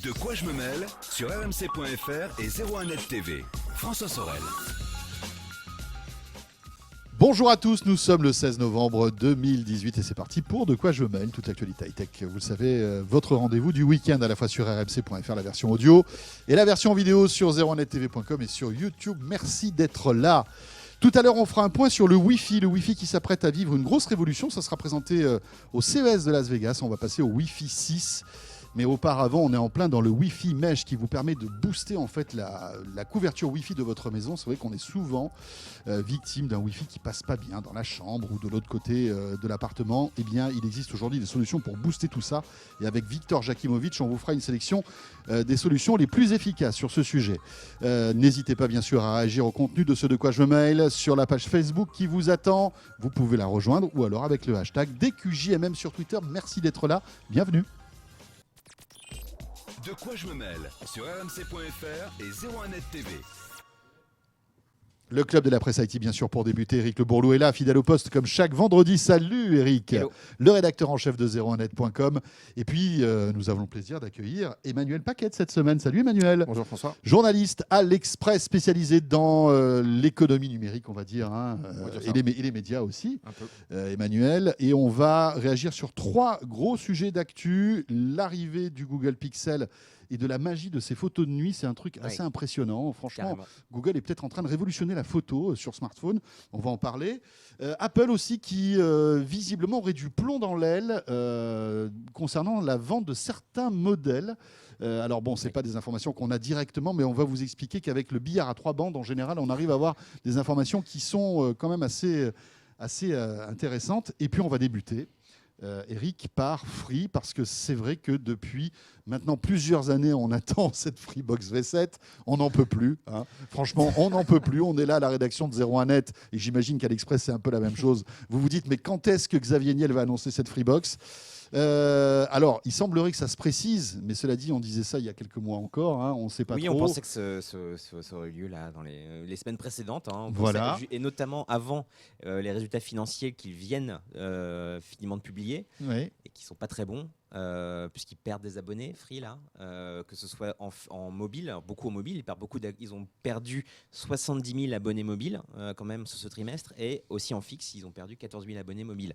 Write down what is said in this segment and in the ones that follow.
De quoi je me mêle sur rmc.fr et 01net TV. François Sorel. Bonjour à tous, nous sommes le 16 novembre 2018 et c'est parti pour De quoi je me mêle, toute l'actualité high-tech. Vous le savez, votre rendez-vous du week-end à la fois sur rmc.fr, la version audio et la version vidéo sur 01nettv.com et sur YouTube. Merci d'être là. Tout à l'heure, on fera un point sur le Wi-Fi. Le Wi-Fi qui s'apprête à vivre une grosse révolution. Ça sera présenté au CES de Las Vegas. On va passer au Wi-Fi 6. Mais auparavant, on est en plein dans le Wi-Fi Mesh qui vous permet de booster en fait la couverture Wi-Fi de votre maison. C'est vrai qu'on est souvent victime d'un Wi-Fi qui passe pas bien dans la chambre ou de l'autre côté de l'appartement. Eh bien, il existe aujourd'hui des solutions pour booster tout ça. Et avec Victor Jakimovic, on vous fera une sélection des solutions les plus efficaces sur ce sujet. N'hésitez pas bien sûr à réagir au contenu de ce De quoi je me mêle sur la page Facebook qui vous attend. Vous pouvez la rejoindre ou alors avec le hashtag DQJMM sur Twitter. Merci d'être là. Bienvenue. De quoi je me mêle sur rmc.fr et 01net TV. Le club de la presse IT, bien sûr, pour débuter. Eric Le Bourlou est là, fidèle au poste, comme chaque vendredi. Salut Eric. Hello. Le rédacteur en chef de 01net.com. Et puis, nous avons le plaisir d'accueillir Emmanuel Paquette cette semaine. Salut Emmanuel. Bonjour François. Journaliste à l'Express, spécialisé dans l'économie numérique, on va dire, et les médias aussi. Un peu. Emmanuel. Et on va réagir sur 3 gros sujets d'actu. L'arrivée du Google Pixel et de la magie de ces photos de nuit, c'est un truc assez impressionnant. Franchement, Carrément. Google est peut-être en train de révolutionner la photo sur smartphone. On va en parler. Apple aussi qui, visiblement, aurait du plomb dans l'aile concernant la vente de certains modèles. Alors bon, ce n'est pas des informations qu'on a directement, mais on va vous expliquer qu'avec le billard à 3 bandes, en général, on arrive à avoir des informations qui sont quand même assez intéressantes. Et puis, on va débuter. Eric, par Free, parce que c'est vrai que depuis maintenant plusieurs années, on attend cette Freebox V7. On n'en peut plus. Hein. Franchement, on n'en peut plus. On est là à la rédaction de 01net et j'imagine qu'à l'Express, c'est un peu la même chose. Vous vous dites, mais quand est-ce que Xavier Niel va annoncer cette Freebox ? Alors, il semblerait que ça se précise, mais cela dit, on disait ça il y a quelques mois encore. Hein, on ne sait pas trop. Oui, on pensait que ça aurait eu lieu là, dans les semaines précédentes. Hein, Voilà. Et notamment avant les résultats financiers qu'ils viennent finalement de publier Oui. et qui ne sont pas très bons. Puisqu'ils perdent des abonnés Free là, que ce soit en mobile, alors beaucoup en mobile, ils ont perdu 70 000 abonnés mobiles quand même sur ce trimestre, et aussi en fixe ils ont perdu 14 000 abonnés mobiles.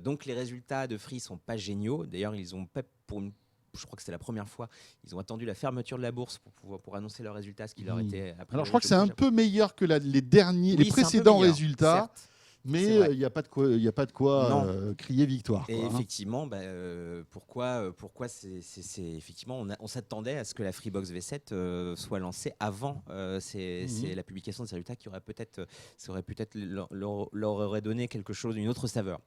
Donc les résultats de Free sont pas géniaux. D'ailleurs ils ont pas je crois que c'est la première fois, ils ont attendu la fermeture de la bourse pour annoncer leurs résultats, ce qui leur était après. Alors je crois que c'est un peu meilleur que les précédents résultats. Certes. Mais il n'y a pas de quoi crier victoire. Et quoi, effectivement, pourquoi c'est effectivement, on s'attendait à ce que la Freebox V7 soit lancée avant c'est la publication de ces résultats qui aurait peut-être leur aurait donné quelque chose, une autre saveur.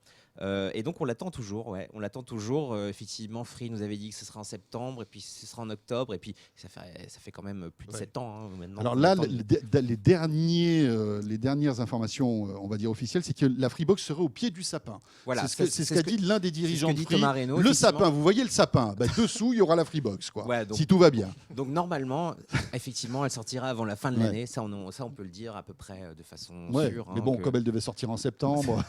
Et donc on l'attend toujours. Ouais, on l'attend toujours. Effectivement, Free nous avait dit que ce sera en septembre, et puis ce sera en octobre, et puis ça fait quand même plus de 7 ans maintenant. Alors là, les dernières informations, on va dire officielles, c'est que la Freebox serait au pied du sapin. Voilà, c'est ce qu'a dit l'un des dirigeants de Free. Thomas Reynaud, le sapin, vous voyez le sapin, dessous il y aura la Freebox, quoi. Ouais, donc, si tout va bien. Donc normalement, effectivement, elle sortira avant la fin de l'année. Ça, on peut le dire à peu près de façon sûre. Mais bon, comme elle devait sortir en septembre,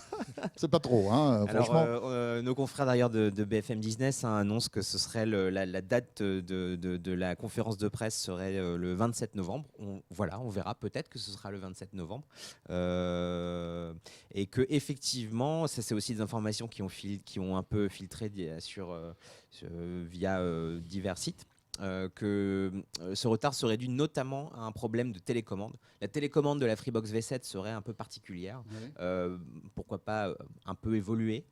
c'est pas trop. Hein, alors, franchement. nos confrères d'ailleurs de BFM Business annoncent que ce serait la date de la conférence de presse serait le 27 novembre. On verra, peut-être que ce sera le 27 novembre. Et que effectivement, ça c'est aussi des informations qui ont un peu filtré via divers sites. Que ce retard serait dû notamment à un problème de télécommande. La télécommande de la Freebox V7 serait un peu particulière. Pourquoi pas un peu évoluer.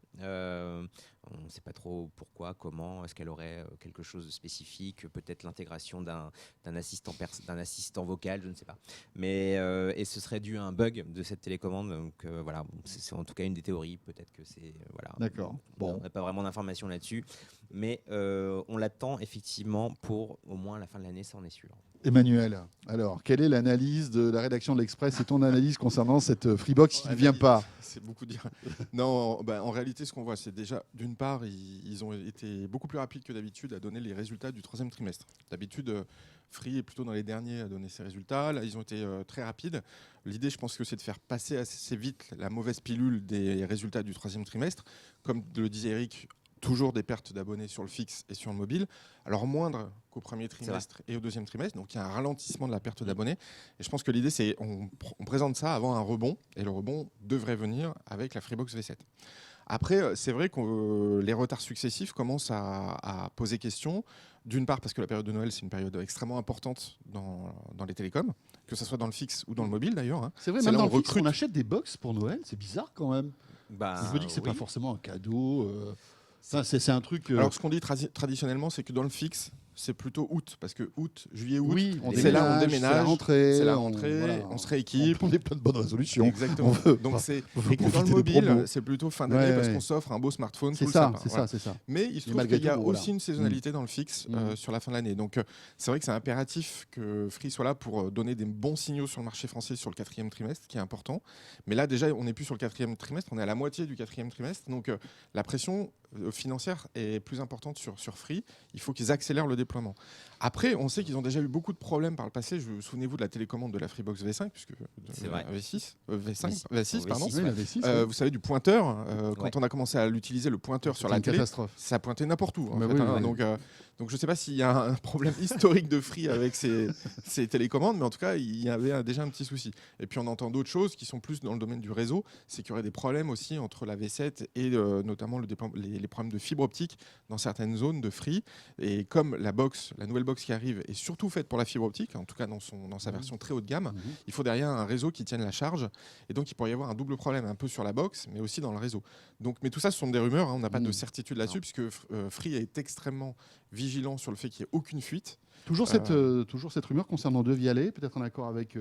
On ne sait pas trop pourquoi, comment, est-ce qu'elle aurait quelque chose de spécifique, peut-être l'intégration d'un assistant vocal, je ne sais pas. Mais et ce serait dû à un bug de cette télécommande. Donc voilà, c'est en tout cas une des théories. Peut-être que c'est voilà. D'accord. Bon. On n'a pas vraiment d'informations là-dessus, mais on l'attend effectivement pour au moins la fin de l'année, ça on est sûr. Emmanuel, alors, quelle est l'analyse de la rédaction de l'Express et ton analyse concernant cette Freebox qui ne vient pas ? C'est beaucoup dire. Non, en réalité, ce qu'on voit, c'est déjà, d'une part, ils ont été beaucoup plus rapides que d'habitude à donner les résultats du 3e trimestre. D'habitude, Free est plutôt dans les derniers à donner ses résultats. Là, ils ont été très rapides. L'idée, je pense que c'est de faire passer assez vite la mauvaise pilule des résultats du 3e trimestre. Comme le disait Eric, toujours des pertes d'abonnés sur le fixe et sur le mobile, alors moindre qu'au premier trimestre et au deuxième trimestre. Donc il y a un ralentissement de la perte d'abonnés. Et je pense que l'idée, c'est on présente ça avant un rebond, et le rebond devrait venir avec la Freebox V7. Après, c'est vrai que les retards successifs commencent à poser question. D'une part, parce que la période de Noël, c'est une période extrêmement importante dans les télécoms, que ce soit dans le fixe ou dans le mobile d'ailleurs. Hein. C'est vrai, C'est même là dans où le fixe, on achète des box pour Noël. C'est bizarre quand même. Je me dis que c'est pas forcément un cadeau. C'est un truc. Alors, ce qu'on dit traditionnellement, c'est que dans le fixe, c'est plutôt août, parce que août, juillet, août, Oui, c'est là où on déménage, c'est la rentrée, voilà, on se rééquipe. On est plein de bonnes résolutions. Exactement. Donc c'est et que dans le mobile, c'est plutôt fin d'année parce qu'on s'offre un beau smartphone. C'est ça, c'est ça. Mais il se trouve qu'il y a aussi une saisonnalité dans le fixe sur la fin de l'année. Donc c'est vrai que c'est impératif que Free soit là pour donner des bons signaux sur le marché français sur le 4e trimestre, qui est important. Mais là déjà, on n'est plus sur le 4e trimestre, on est à la moitié du 4e trimestre. Donc la pression financière est plus importante sur Free. Il faut qu'ils accélèrent le déploiement. Après, on sait qu'ils ont déjà eu beaucoup de problèmes par le passé. Souvenez-vous de la télécommande de la Freebox V5, puisque V6, pardon. Oui, la V6, vous savez, du pointeur. Quand on a commencé à l'utiliser, le pointeur sur la télé, catastrophe. ça pointait n'importe où. Oui. Donc je ne sais pas s'il y a un problème historique de Free avec ces télécommandes, mais en tout cas, il y avait déjà un petit souci. Et puis on entend d'autres choses qui sont plus dans le domaine du réseau. C'est qu'il y aurait des problèmes aussi entre la V7 et notamment les problèmes de fibre optique dans certaines zones de Free. Et comme la nouvelle box qui arrive est surtout faite pour la fibre optique, en tout cas dans sa version très haut de gamme, il faut derrière un réseau qui tienne la charge. Et donc il pourrait y avoir un double problème, un peu sur la box, mais aussi dans le réseau. Mais tout ça, ce sont des rumeurs. On n'a pas de certitude là-dessus, puisque Free est extrêmement vigilant sur le fait qu'il n'y ait aucune fuite. Toujours cette rumeur concernant De Vialet, peut-être en accord avec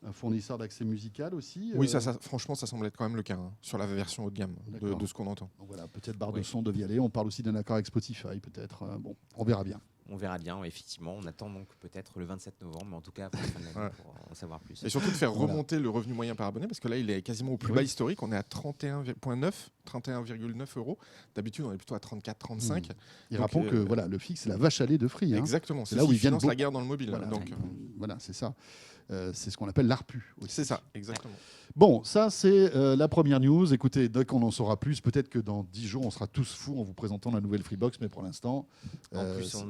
un fournisseur d'accès musical aussi. Oui, franchement, ça semble être quand même le cas sur la version haut de gamme de ce qu'on entend. Donc voilà, peut-être barre de son De Vialet. On parle aussi d'un accord avec Spotify, peut-être. Bon, on verra bien. On verra bien, effectivement. On attend donc peut-être le 27 novembre, mais en tout cas pour en savoir plus. Et surtout de faire remonter le revenu moyen par abonné, parce que là, il est quasiment au plus bas historique. On est à 31,9 euros. D'habitude, on est plutôt à 34, 35. Et rappelons que le fixe, c'est la vache à lait de Free. Exactement. C'est là où ils viennent la guerre dans le mobile. Voilà, c'est ça. C'est ce qu'on appelle l'ARPU. C'est ça, exactement. Bon, ça, c'est la première news. Écoutez, dès qu'on en saura plus, peut-être que dans 10 jours, on sera tous fous en vous présentant la nouvelle Freebox, mais pour l'instant...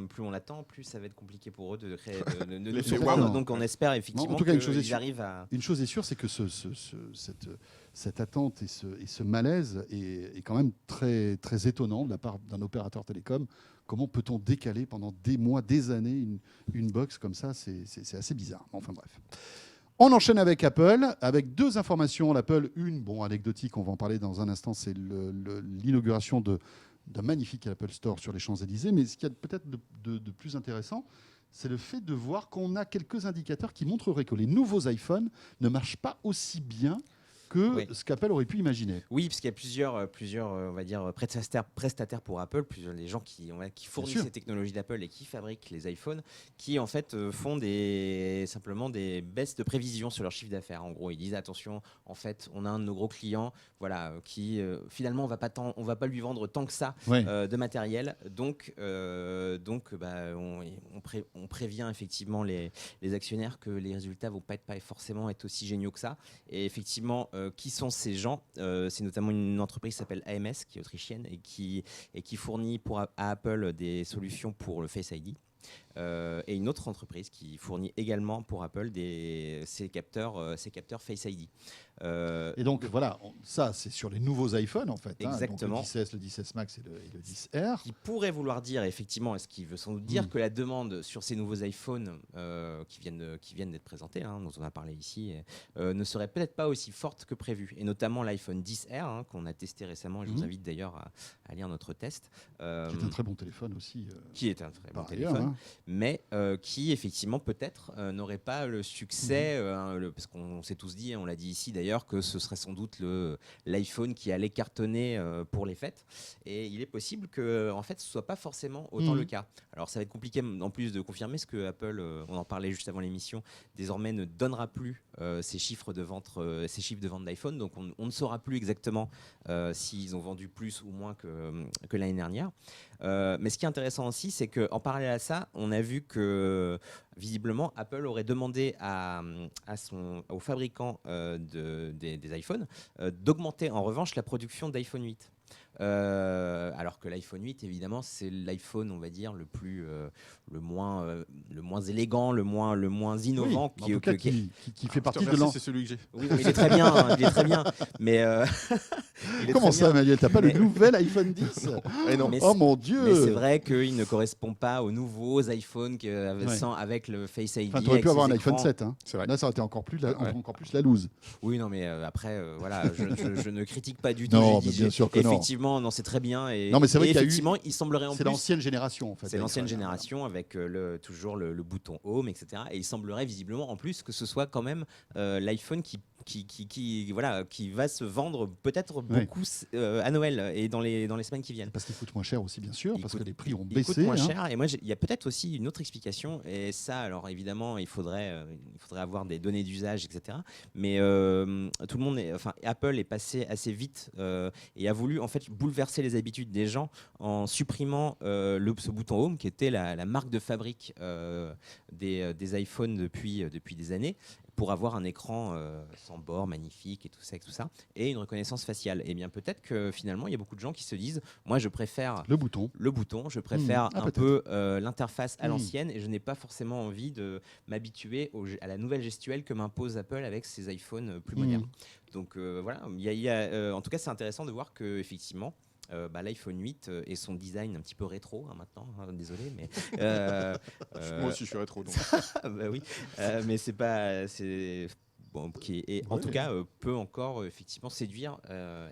plus on l'attend, plus ça va être compliqué pour eux de créer l'effet wow. Donc on espère effectivement qu'ils arrivent à... Une chose est sûre, c'est que cette attente et ce malaise est quand même très, très étonnant de la part d'un opérateur télécom. Comment peut-on décaler pendant des mois, des années une box comme ça? C'est assez bizarre. Enfin bref. On enchaîne avec Apple, avec deux informations. L'Apple, anecdotique, on va en parler dans un instant, c'est l'inauguration d'un magnifique Apple Store sur les Champs-Élysées. Mais ce qu'il y a peut-être de plus intéressant, c'est le fait de voir qu'on a quelques indicateurs qui montreraient que les nouveaux iPhones ne marchent pas aussi bien que ce qu'Apple aurait pu imaginer. Oui, parce qu'il y a plusieurs on va dire, prestataires pour Apple, plusieurs des gens qui fournissent les technologies d'Apple et qui fabriquent les iPhones, qui en fait font simplement des baisses de prévision sur leur chiffre d'affaires. En gros, ils disent attention, en fait, on a un de nos gros clients, qui finalement on va pas lui vendre tant que ça de matériel, donc on prévient effectivement les actionnaires que les résultats vont pas forcément être aussi géniaux que ça. Et effectivement, qui sont ces gens? C'est notamment une entreprise qui s'appelle AMS, qui est autrichienne et qui fournit à Apple des solutions pour le Face ID. Et une autre entreprise qui fournit également pour Apple ces capteurs Face ID. Et donc voilà, ça c'est sur les nouveaux iPhones en fait. Exactement. Donc le 10S Max et le 10R. Qui pourrait vouloir dire effectivement, ce qui veut sans doute dire que la demande sur ces nouveaux iPhones qui viennent d'être présentés, dont on a parlé ici, ne serait peut-être pas aussi forte que prévu. Et notamment l'iPhone 10R qu'on a testé récemment. Et je vous invite d'ailleurs à lire notre test. Qui est un très bon téléphone aussi. Qui est un très bon téléphone. Mais qui effectivement peut-être n'aurait pas le succès, parce qu'on s'est tous dit, on l'a dit ici d'ailleurs, que ce serait sans doute l'iPhone qui allait cartonner pour les fêtes. Et il est possible que en fait ce soit pas forcément autant le cas. Alors ça va être compliqué en plus de confirmer ce que Apple, on en parlait juste avant l'émission, désormais ne donnera plus ces chiffres de vente d'iPhone. Donc on ne saura plus exactement s'ils ont vendu plus ou moins que l'année dernière. Mais ce qui est intéressant aussi, c'est qu'en parallèle à ça, on a vu que visiblement Apple aurait demandé aux fabricants des iPhones d'augmenter en revanche la production d'iPhone 8. Alors que l'iPhone 8, évidemment, c'est l'iPhone, on va dire, le moins élégant, le moins innovant. En tout cas, qui fait partie de c'est celui que j'ai. Oui, il est très bien, hein, il est très bien. Mais il est Comment très ça, bien. Manuel? T'as pas le nouvel iPhone 10? Non. Mais Oh mon Dieu! Mais c'est vrai qu'il ne correspond pas aux nouveaux iPhones avec le Face ID. Enfin, t'aurais pu avec avoir un ses iPhone écrans. 7. Hein. C'est vrai. Là, ça aurait été encore plus la Ouais. loose. Oui, non, mais après, voilà, je ne critique pas du tout. Non, J'ai mais dit, bien sûr que non. effectivement, non, c'est très bien. Et, Non, mais c'est vrai et qu'il y a eu- effectivement, il semblerait en C'est plus. l'ancienne génération, en fait. C'est l'ancienne d'iPhone. génération avec toujours le bouton Home, etc. Et il semblerait visiblement en plus que ce soit quand même l'iPhone qui va se vendre peut-être beaucoup à Noël et dans les semaines qui viennent. Parce qu'il coûte moins cher aussi, bien sûr, parce que les prix ont Il baissé. coûte moins hein. cher. Et moi, il y a peut-être aussi une autre explication. Et ça, alors évidemment, il faudrait avoir des données d'usage, etc. Mais tout le monde, Apple est passé assez vite et a voulu en fait bouleverser les habitudes des gens en supprimant ce bouton Home qui était la marque de fabrique des iPhones depuis des années, pour avoir un écran sans bord, magnifique et tout ça, et une reconnaissance faciale. Et bien peut-être que finalement, il y a beaucoup de gens qui se disent, moi je préfère Le bouton. je préfère un peut-être. peu l'interface à l'ancienne, et je n'ai pas forcément envie de m'habituer à la nouvelle gestuelle que m'impose Apple avec ses iPhones plus modernes. Donc voilà, en tout cas c'est intéressant de voir que effectivement, l'iPhone 8 et son design un petit peu rétro maintenant, désolé, mais Moi aussi, je suis rétro. Donc. bah oui, mais c'est bon, en tout cas peut encore effectivement séduire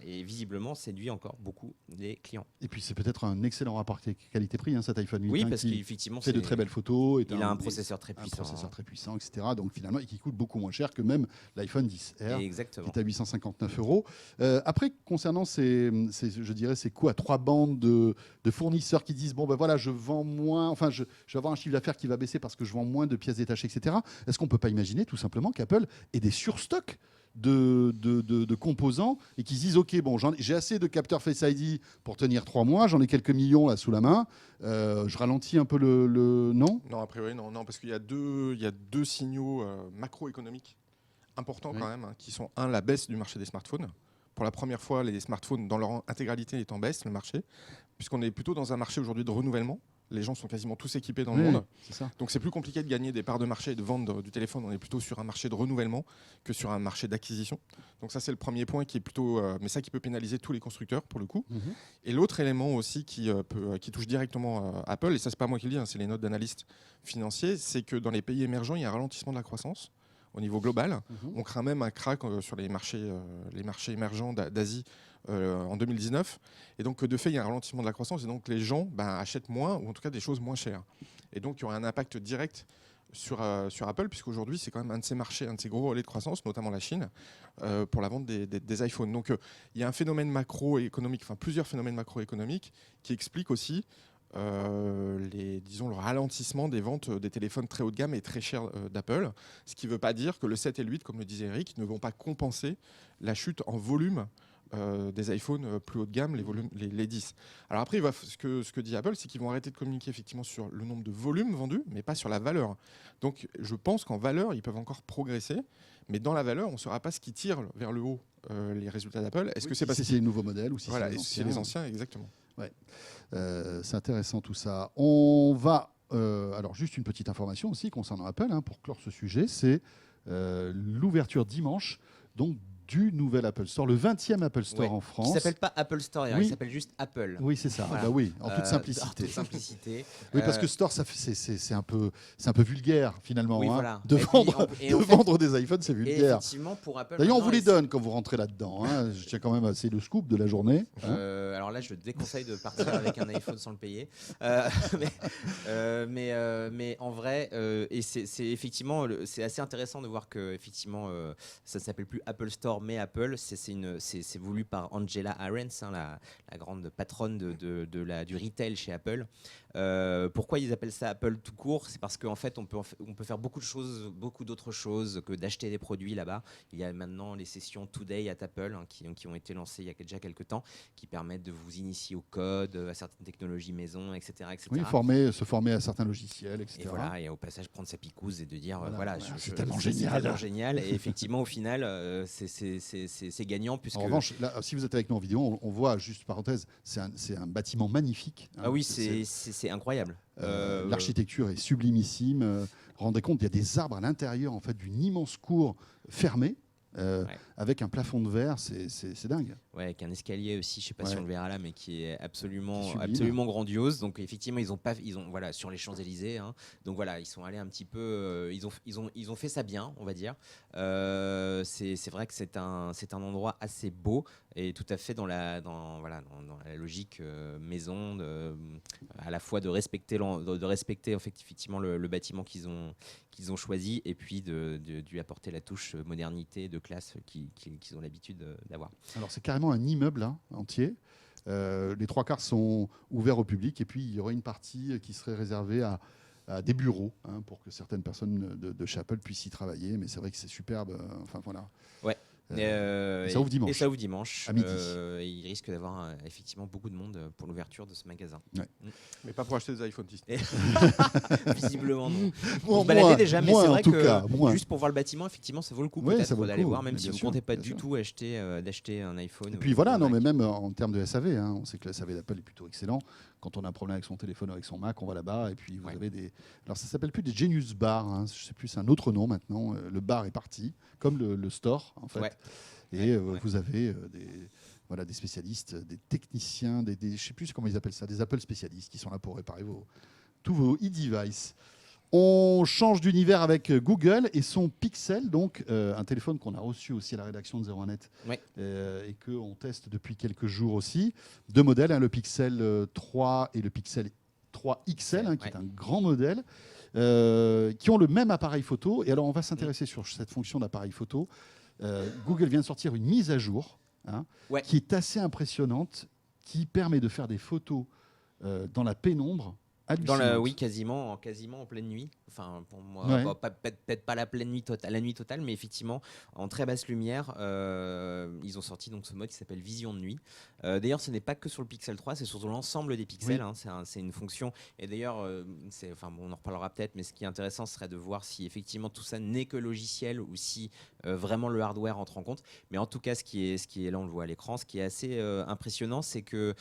et visiblement séduit encore beaucoup les clients. Et puis, c'est peut-être un excellent rapport qualité-prix, cet iPhone 8. Oui, hein, parce qui qu'effectivement fait de très belles photos. Il a un processeur très puissant. Etc. Donc, finalement, et qui coûte beaucoup moins cher que même l'iPhone 10R. Exactement. Qui est à 859 €. Après, concernant je dirais, c'est quoi 3 bandes de fournisseurs qui disent, bon, ben voilà, je vends moins, enfin, je vais avoir un chiffre d'affaires qui va baisser parce que je vends moins de pièces détachées, etc. Est-ce qu'on ne peut pas imaginer tout simplement qu'Apple ait des surstocks de composants et qu'ils se disent, OK, bon, j'ai assez de capteurs Face ID pour tenir 3 mois, j'en ai quelques millions là sous la main, je ralentis un peu non? Non, a priori, non, parce qu'il y a deux signaux macroéconomiques importants quand même, qui sont la baisse du marché des smartphones. Pour la première fois, les smartphones dans leur intégralité est en baisse, le marché, puisqu'on est plutôt dans un marché aujourd'hui de renouvellement. Les gens sont quasiment tous équipés dans le monde. C'est ça. Donc c'est plus compliqué de gagner des parts de marché et de vendre du téléphone. On est plutôt sur un marché de renouvellement que sur un marché d'acquisition. Donc ça, c'est le premier point qui est plutôt... mais ça qui peut pénaliser tous les constructeurs pour le coup. Et l'autre élément aussi qui touche directement Apple, et ça c'est pas moi qui le dis, c'est les notes d'analystes financiers, c'est que dans les pays émergents, il y a un ralentissement de la croissance au niveau global. On craint même un krach sur les marchés émergents d'Asie en 2019. Et donc, de fait, il y a un ralentissement de la croissance. Et donc, les gens achètent moins, ou en tout cas des choses moins chères. Et donc, il y aura un impact direct sur Apple, puisqu'aujourd'hui, c'est quand même un de ses marchés, un de ses gros relais de croissance, notamment la Chine, pour la vente des iPhones. Donc, il y a un phénomène macroéconomique, plusieurs phénomènes macroéconomiques qui expliquent aussi le ralentissement des ventes des téléphones très haut de gamme et très chers d'Apple, ce qui ne veut pas dire que le 7 et le 8, comme le disait Eric, ne vont pas compenser la chute en volume des iPhones plus haut de gamme, les 10. Alors après, ce que dit Apple, c'est qu'ils vont arrêter de communiquer effectivement sur le nombre de volumes vendus, mais pas sur la valeur. Donc je pense qu'en valeur, ils peuvent encore progresser, mais dans la valeur, on ne saura pas ce qui tire vers le haut les résultats d'Apple. Est-ce que c'est parce que c'est les nouveaux modèles ou si c'est les anciens, exactement. Ouais. C'est intéressant tout ça. On va... alors juste une petite information aussi concernant Apple, pour clore ce sujet, c'est l'ouverture dimanche donc du nouvel Apple Store, le 20e Apple Store en France. Qui ne s'appelle pas Apple Store, il s'appelle juste Apple. Oui, c'est ça. Voilà. En toute simplicité. En toute simplicité. Oui, parce que Store, c'est un peu vulgaire finalement. Oui, voilà. De vendre des iPhones, c'est vulgaire. Effectivement, pour Apple. D'ailleurs, on vous les donne quand vous rentrez là-dedans. Je tiens quand même à c'est le scoop de la journée. Alors là, je déconseille de partir avec un iPhone sans le payer. Mais en vrai, et c'est effectivement, c'est assez intéressant de voir que effectivement, ça ne s'appelle plus Apple Store, mais Apple, c'est voulu par Angela Ahrendts, la grande patronne du retail chez Apple. Pourquoi ils appellent ça Apple tout court? C'est parce qu'en fait, on peut faire beaucoup d'autres choses que d'acheter des produits là-bas. Il y a maintenant les sessions Today at Apple qui ont été lancées il y a déjà quelques temps, qui permettent de vous initier au code, à certaines technologies maison, etc. Oui, se former à certains logiciels, etc. Et voilà, et au passage prendre sa picouse et de dire c'est tellement génial. génial. C'est tellement génial. Et effectivement, au final, c'est c'est gagnant puisque. En revanche, là, si vous êtes avec nous en vidéo, on voit, juste parenthèse, c'est un bâtiment magnifique. Hein. Ah oui, c'est incroyable. L'architecture est sublimissime. Rendez compte, il y a des arbres à l'intérieur en fait, d'une immense cour fermée. Avec un plafond de verre, c'est dingue. Ouais, avec un escalier aussi, je sais pas si on le verra là, mais qui est absolument grandiose. Donc effectivement, ils ont voilà sur les Champs-Élysées. Hein, donc voilà, ils sont allés un petit peu, ils ont fait ça bien, on va dire. C'est vrai que c'est un endroit assez beau et tout à fait dans la logique maison, à la fois de respecter effectivement le bâtiment qu'ils ont choisi et puis de lui apporter la touche modernité de classe qu'ils ont l'habitude d'avoir. Alors c'est carrément un immeuble entier. Les 3/4 sont ouverts au public et puis il y aurait une partie qui serait réservée à des bureaux pour que certaines personnes de chez Apple puissent y travailler. Mais c'est vrai que c'est superbe. Enfin voilà. Ouais. Ça ouvre dimanche. Et ça ouvre dimanche. À midi. Il risque d'avoir effectivement beaucoup de monde pour l'ouverture de ce magasin. Ouais. Mais pas pour acheter des iPhone 10. Visiblement non. Bon, On se baladait déjà, mais c'est vrai que juste pour voir le bâtiment, effectivement, ça vaut le coup Ouais, ça peut-être vaut le d'aller coup, voir, même mais si bien vous ne sûr, comptez pas bien du sûr. tout d'acheter un iPhone. Et puis ou voilà, un non, mais Mac. même en termes de SAV, on sait que le SAV d'Apple est plutôt excellent. Quand on a un problème avec son téléphone ou avec son Mac, on va là-bas et puis vous avez des. Alors ça s'appelle plus des Genius Bar, je sais plus, c'est un autre nom maintenant. Le bar est parti, comme le store en fait. Ouais. Et vous avez des spécialistes, des techniciens, je ne sais plus comment ils appellent ça, des Apple spécialistes qui sont là pour réparer tous vos e-devices. On change d'univers avec Google et son Pixel, donc un téléphone qu'on a reçu aussi à la rédaction de 01net et qu'on teste depuis quelques jours aussi. Deux modèles, le Pixel 3 et le Pixel 3 XL, qui est un grand modèle, qui ont le même appareil photo. Et alors on va s'intéresser sur cette fonction d'appareil photo. Google vient de sortir une mise à jour qui est assez impressionnante, qui permet de faire des photos dans la pénombre. Oui, quasiment en pleine nuit. Enfin, pour moi, peut-être pas la nuit totale, mais effectivement, en très basse lumière, ils ont sorti donc ce mode qui s'appelle Vision de nuit. D'ailleurs, ce n'est pas que sur le Pixel 3, c'est sur l'ensemble des pixels. C'est une fonction. Et d'ailleurs, on en reparlera peut-être, mais ce qui est intéressant serait de voir si effectivement tout ça n'est que logiciel ou si vraiment le hardware entre en compte. Mais en tout cas, ce qui est là, on le voit à l'écran, ce qui est assez impressionnant, c'est que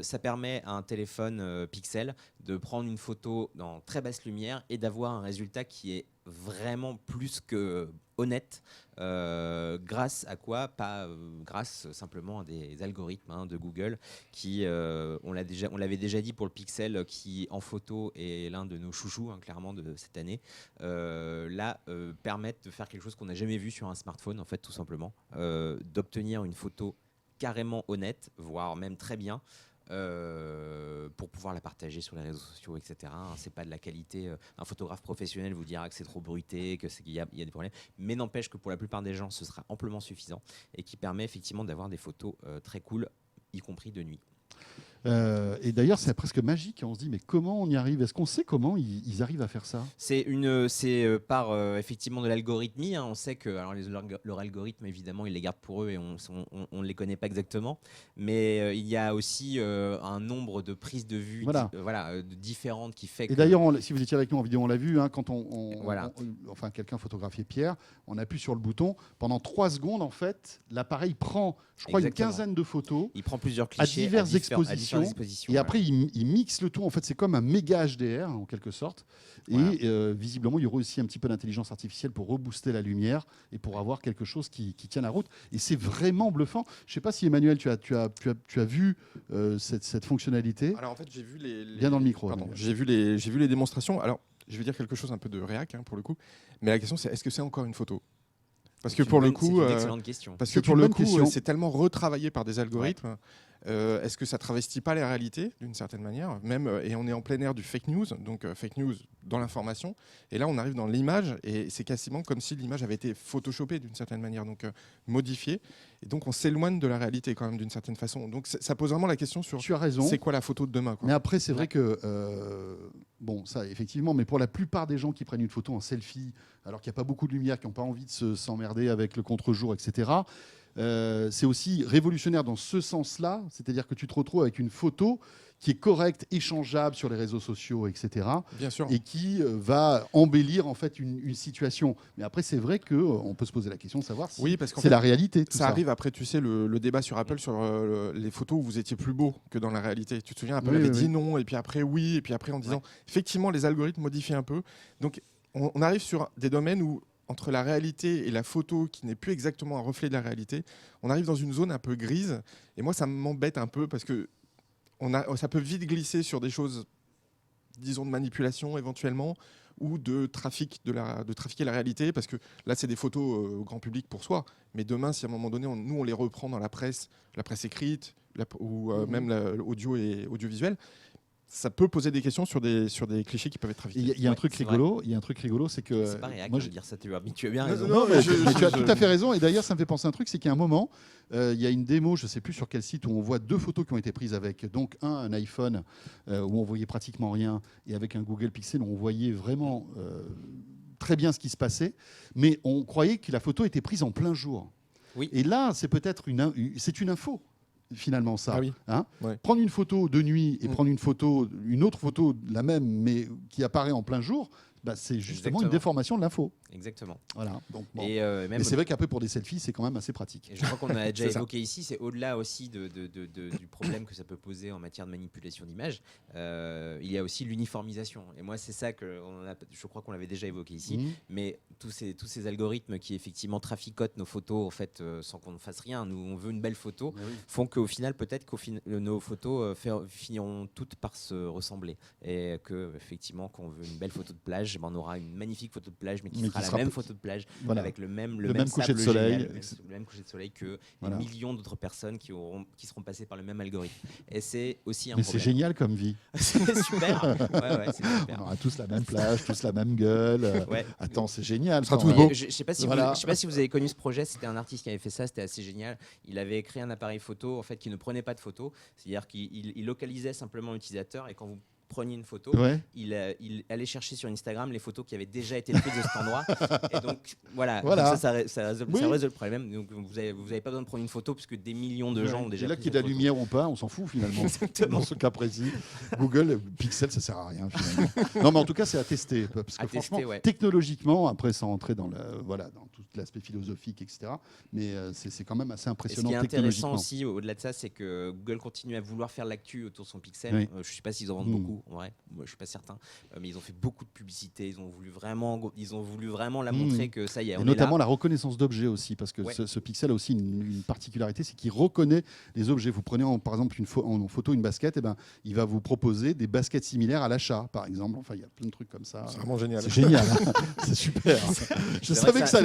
ça permet à un téléphone Pixel de prendre une photo dans très basse lumière et d'avoir un résultat qui est vraiment plus que honnête. Grâce à quoi? Pas grâce simplement à des algorithmes de Google qui, on l'avait déjà dit pour le Pixel, qui en photo est l'un de nos chouchous clairement de cette année. Permettent de faire quelque chose qu'on n'a jamais vu sur un smartphone en fait, tout simplement, d'obtenir une photo carrément honnête, voire même très bien. Pour pouvoir la partager sur les réseaux sociaux, etc. C'est pas de la qualité. Un photographe professionnel vous dira que c'est trop bruité, qu'il y a des problèmes. Mais n'empêche que pour la plupart des gens, ce sera amplement suffisant et qui permet effectivement d'avoir des photos très cool, y compris de nuit. Et d'ailleurs, c'est presque magique. On se dit, mais comment on y arrive? Est-ce qu'on sait comment ils arrivent à faire ça? C'est par effectivement de l'algorithmie. On sait que leur algorithme, évidemment, ils les gardent pour eux et on ne les connaît pas exactement. Mais il y a aussi un nombre de prises de vue différentes qui fait que... Et d'ailleurs, si vous étiez avec nous en vidéo, on l'a vu, quand quelqu'un photographiait Pierre, on appuie sur le bouton. Pendant 3 secondes, en fait, l'appareil prend, je crois, une quinzaine de photos. Il prend plusieurs clichés à diverses expositions. Et après, il mixe le tout. En fait, c'est comme un méga HDR, en quelque sorte. Et visiblement, il y aura aussi un petit peu d'intelligence artificielle pour rebooster la lumière et pour avoir quelque chose qui tient la route. Et c'est vraiment bluffant. Je ne sais pas si, Emmanuel, tu as vu cette fonctionnalité. Alors, en fait, j'ai vu Bien dans le micro. Pardon, j'ai vu les démonstrations. Alors, je vais dire quelque chose un peu de réac, pour le coup. Mais la question, c'est est-ce que c'est encore une photo? Parce que pour le coup, c'est une excellente question. Parce que pour le coup, c'est tellement retravaillé par des algorithmes. Est-ce que ça travestit pas les réalités d'une certaine manière, même et on est en plein air du fake news, donc fake news dans l'information. Et là, on arrive dans l'image et c'est quasiment comme si l'image avait été photoshopée d'une certaine manière, donc modifiée. Et donc on s'éloigne de la réalité quand même d'une certaine façon. Donc ça pose vraiment la question sur. Tu as raison. C'est quoi la photo de demain, quoi. Mais après, c'est vrai que ça effectivement, mais pour la plupart des gens qui prennent une photo en selfie, alors qu'il n'y a pas beaucoup de lumière, qui n'ont pas envie de s'emmerder avec le contre-jour, etc. c'est aussi révolutionnaire dans ce sens-là, c'est-à-dire que tu te retrouves avec une photo qui est correcte, échangeable sur les réseaux sociaux, etc. Bien sûr. Et qui va embellir en fait une situation. Mais après, c'est vrai qu'on peut se poser la question de savoir si parce qu'en c'est la réalité. Tout ça ça arrive après, tu sais, le débat sur Apple sur les photos où vous étiez plus beau que dans la réalité. Tu te souviens, Apple avait dit non, et puis après oui, et puis après en disant effectivement les algorithmes modifient un peu. Donc on arrive sur des domaines où entre la réalité et la photo qui n'est plus exactement un reflet de la réalité, on arrive dans une zone un peu grise. Et moi, ça m'embête un peu parce que ça peut vite glisser sur des choses, disons, de manipulation éventuellement, ou de trafiquer la réalité, parce que là, c'est des photos au grand public pour soi. Mais demain, si à un moment donné, on les reprend dans la presse écrite, ou même audio et audiovisuel, ça peut poser des questions sur des clichés qui peuvent être trafiqués. Il y a un truc rigolo, c'est que c'est pas réac de dire ça, tu as bien raison. Non, mais tu as tout à fait raison. Et d'ailleurs, ça me fait penser à un truc, c'est qu'il y a un moment, il y a une démo, je ne sais plus sur quel site, où on voit 2 photos qui ont été prises avec donc un iPhone où on voyait pratiquement rien, et avec un Google Pixel où on voyait vraiment très bien ce qui se passait, mais on croyait que la photo était prise en plein jour. Oui. Et là, c'est peut-être une info. Finalement, ça. Ah oui. Hein, ouais. Prendre une photo de nuit et prendre une autre photo, la même, mais qui apparaît en plein jour, c'est justement une déformation de l'info. Exactement. Voilà. Donc, bon. Mais c'est vrai qu'après, pour des selfies, c'est quand même assez pratique. Et je crois qu'on a déjà évoqué ici, c'est au-delà aussi du problème que ça peut poser en matière de manipulation d'images. Il y a aussi l'uniformisation. Et moi, c'est ça que je crois qu'on l'avait déjà évoqué ici. Mais tous ces algorithmes qui effectivement traficotent nos photos en fait, sans qu'on ne fasse rien, nous on veut une belle photo, font qu'au final, peut-être nos photos finiront toutes par se ressembler. Et que effectivement, quand on veut une belle photo de plage, on aura une magnifique photo de plage, mais qui sera la même photo de plage, avec le même coucher de soleil, le même coucher de soleil que des millions d'autres personnes qui seront passées par le même algorithme. Et c'est aussi un problème. Mais c'est génial comme vie. C'est super. C'est super. On aura tous la même plage, tous la même gueule. Attends, c'est génial. Ça sera tous beau. Je ne sais pas si vous avez connu ce projet. C'était un artiste qui avait fait ça. C'était assez génial. Il avait créé un appareil photo en fait qui ne prenait pas de photos. C'est-à-dire qu'il localisait simplement l'utilisateur, et quand vous preniez une photo, il allait chercher sur Instagram les photos qui avaient déjà été prises de cet endroit. Et donc voilà. Donc ça résout le problème. Donc vous avez pas besoin de prendre une photo puisque des millions de gens ont déjà. Et là, qu'il y ait de la lumière ou pas, on s'en fout finalement. Dans ce cas précis, Google Pixel, ça sert à rien finalement. Non, mais en tout cas, c'est à tester parce que franchement, technologiquement, après, sans entrer dans tout l'aspect philosophique, etc. Mais c'est quand même assez impressionnant. Et ce qui est technologiquement. intéressant aussi, au-delà de ça, c'est que Google continue à vouloir faire l'actu autour de son Pixel. Je sais pas s'ils en vendent beaucoup. Ouais, moi, je suis pas certain, mais ils ont fait beaucoup de publicité. Ils ont voulu vraiment la montrer que ça y est. Et notamment la reconnaissance d'objets aussi, parce que ce Pixel a aussi une particularité, c'est qu'il reconnaît les objets. Vous prenez par exemple en photo une basket, et il va vous proposer des baskets similaires à l'achat, par exemple. Enfin, il y a plein de trucs comme ça. C'est vraiment génial. C'est génial, hein. C'est super. Je savais que ça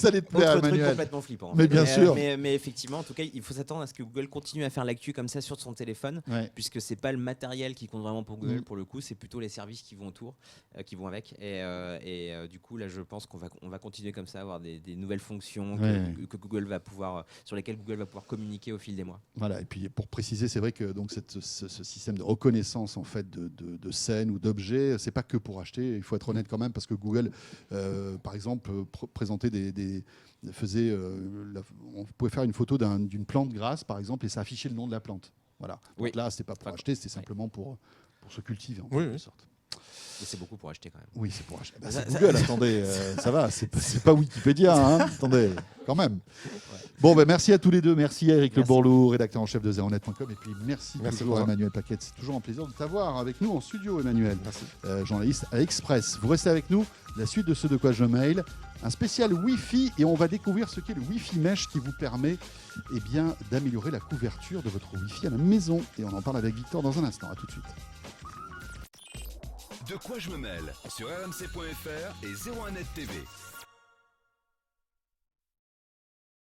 allait te plaire, Emmanuel. C'est complètement flippant. Mais bien sûr. Mais effectivement, en tout cas, il faut s'attendre à ce que Google continue à faire l'actu comme ça sur son téléphone, puisque c'est pas le matériel qui compte vraiment pour Google. Pour le coup, c'est plutôt les services qui vont autour, qui vont avec. Et du coup, là, je pense qu'on va continuer comme ça, à avoir des nouvelles fonctions que Google va pouvoir, sur lesquelles Google va pouvoir communiquer au fil des mois. Voilà. Et puis pour préciser, c'est vrai que donc ce système de reconnaissance en fait de scènes ou d'objets, c'est pas que pour acheter. Il faut être honnête quand même, parce que Google, par exemple, présentait on pouvait faire une photo d'une plante grasse, par exemple, et ça affichait le nom de la plante. Voilà. Donc là, c'était pas pour acheter, c'était simplement pour se cultiver en quelque sorte. Mais c'est beaucoup pour acheter quand même. Oui, c'est pour acheter. C'est Google, attendez, ça va, c'est pas Wikipédia, hein, attendez, quand même. Bon, merci à tous les deux, merci à Eric Le Bourlou, rédacteur en chef de zeronet.com, et puis merci toujours à Emmanuel Paquette. C'est toujours un plaisir de t'avoir avec nous en studio, Emmanuel, journaliste à Express. Vous restez avec nous, la suite de ce De quoi je mail, un spécial Wi-Fi, et on va découvrir ce qu'est le Wi-Fi Mesh qui vous permet d'améliorer la couverture de votre Wi-Fi à la maison. Et on en parle avec Victor dans un instant. À tout de suite. De quoi je me mêle sur rmc.fr et 01net TV.